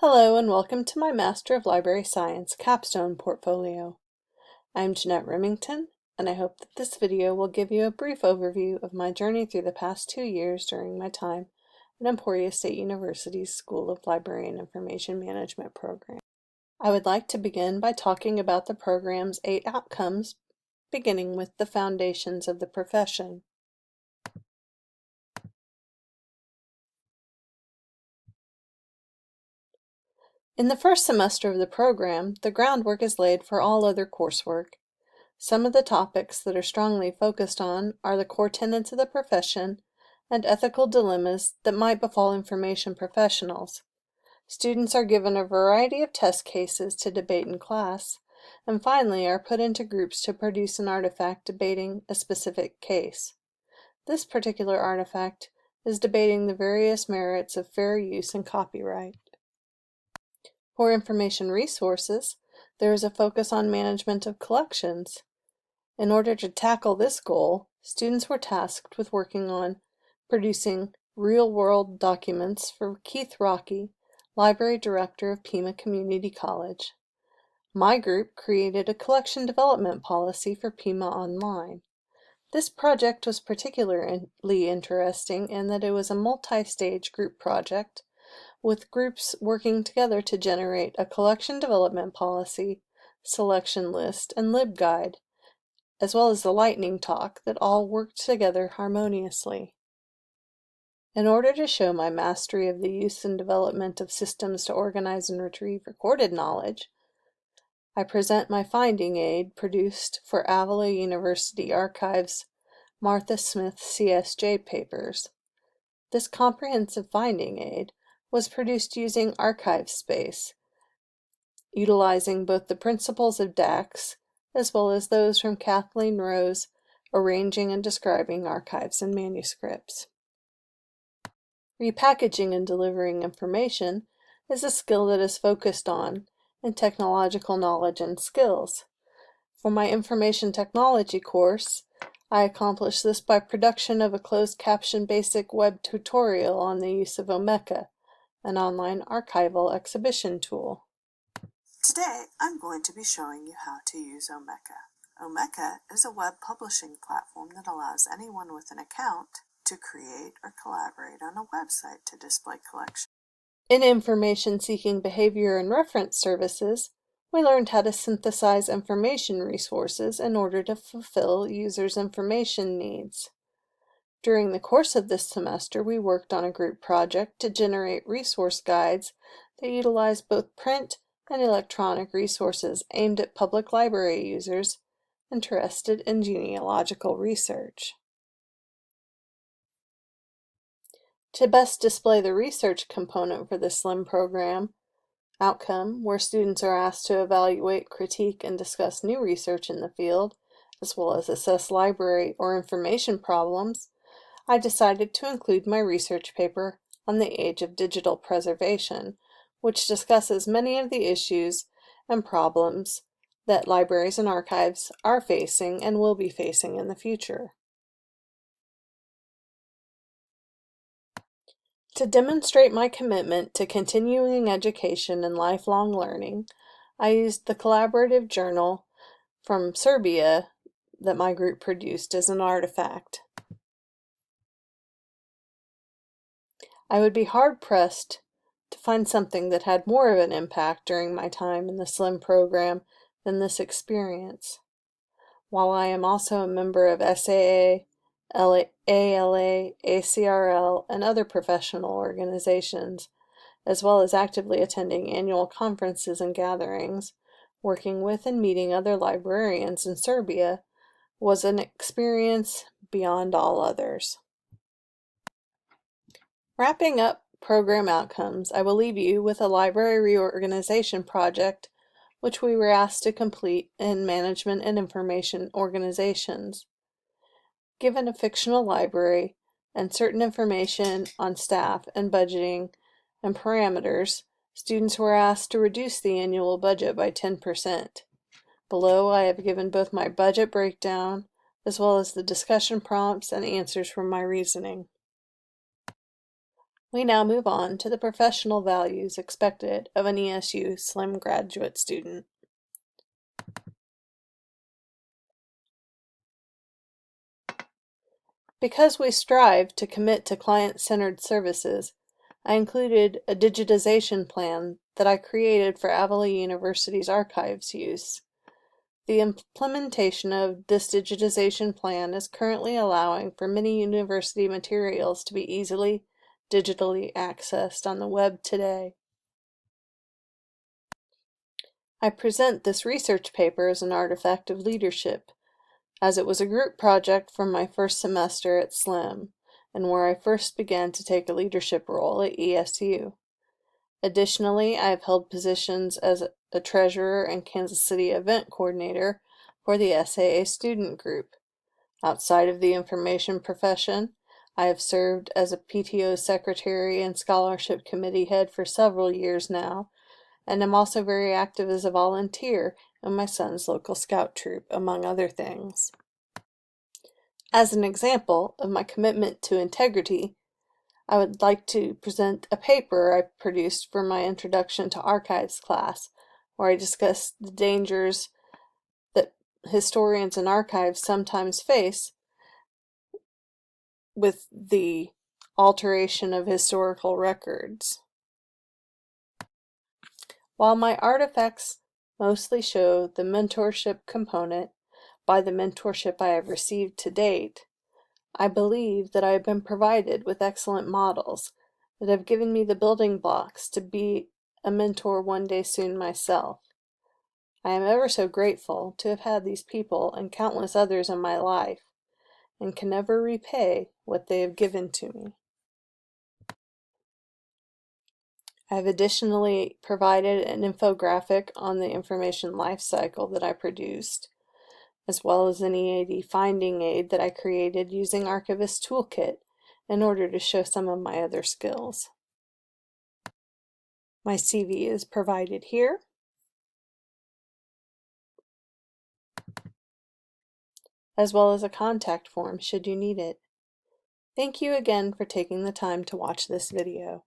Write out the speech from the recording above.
Hello and welcome to my Master of Library Science Capstone portfolio. I'm Jeanette Remington, and I hope that this video will give you a brief overview of my journey through the past 2 years during my time at Emporia State University's School of Library and Information Management program. I would like to begin by talking about the program's 8 outcomes, beginning with the foundations of the profession. In the first semester of the program, the groundwork is laid for all other coursework. Some of the topics that are strongly focused on are the core tenets of the profession and ethical dilemmas that might befall information professionals. Students are given a variety of test cases to debate in class, and finally are put into groups to produce an artifact debating a specific case. This particular artifact is debating the various merits of fair use and copyright. For information resources, there is a focus on management of collections. In order to tackle this goal, students were tasked with working on producing real-world documents for Keith Rocky, Library Director of Pima Community College. My group created a collection development policy for Pima Online. This project was particularly interesting in that it was a multi-stage group project, with groups working together to generate a collection development policy, selection list, and LibGuide, as well as the lightning talk that all worked together harmoniously. In order to show my mastery of the use and development of systems to organize and retrieve recorded knowledge, I present my finding aid produced for Avila University Archives' Martha Smith CSJ papers. This comprehensive finding aid was produced using ArchiveSpace, utilizing both the principles of DAX as well as those from Kathleen Rowe's Arranging and Describing Archives and Manuscripts. Repackaging and delivering information is a skill that is focused on in technological knowledge and skills. For my information technology course, I accomplished this by production of a closed caption basic web tutorial on the use of Omeka, an online archival exhibition tool. Today, I'm going to be showing you how to use Omeka. Omeka is a web publishing platform that allows anyone with an account to create or collaborate on a website to display collections. In information-seeking behavior and reference services, we learned how to synthesize information resources in order to fulfill users' information needs. During the course of this semester, we worked on a group project to generate resource guides that utilize both print and electronic resources aimed at public library users interested in genealogical research. To best display the research component for the SLIM program outcome, where students are asked to evaluate, critique, and discuss new research in the field, as well as assess library or information problems, I decided to include my research paper on the age of digital preservation, which discusses many of the issues and problems that libraries and archives are facing and will be facing in the future. To demonstrate my commitment to continuing education and lifelong learning, I used the collaborative journal from Serbia that my group produced as an artifact. I would be hard-pressed to find something that had more of an impact during my time in the SLIM program than this experience. While I am also a member of SAA, ALA, ACRL, and other professional organizations, as well as actively attending annual conferences and gatherings, working with and meeting other librarians in Serbia was an experience beyond all others. Wrapping up program outcomes, I will leave you with a library reorganization project which we were asked to complete in management and information organizations. Given a fictional library and certain information on staff and budgeting and parameters, students were asked to reduce the annual budget by 10%. Below, I have given both my budget breakdown as well as the discussion prompts and answers from my reasoning. We now move on to the professional values expected of an ESU SLIM graduate student. Because we strive to commit to client-centered services, I included a digitization plan that I created for Avila University's archives use. The implementation of this digitization plan is currently allowing for many university materials to be easily digitally accessed on the web today. I present this research paper as an artifact of leadership, as it was a group project from my first semester at SLIM, and where I first began to take a leadership role at ESU. Additionally, I have held positions as a treasurer and Kansas City event coordinator for the SAA student group. Outside of the information profession, I have served as a PTO secretary and scholarship committee head for several years now, and am also very active as a volunteer in my son's local scout troop, among other things. As an example of my commitment to integrity, I would like to present a paper I produced for my Introduction to Archives class, where I discuss the dangers that historians and archives sometimes face with the alteration of historical records. While my artifacts mostly show the mentorship component by the mentorship I have received to date, I believe that I have been provided with excellent models that have given me the building blocks to be a mentor one day soon myself. I am ever so grateful to have had these people and countless others in my life, and can never repay what they have given to me. I have additionally provided an infographic on the information life cycle that I produced, as well as an EAD finding aid that I created using Archivist Toolkit in order to show some of my other skills. My CV is provided here, as well as a contact form should you need it. Thank you again for taking the time to watch this video.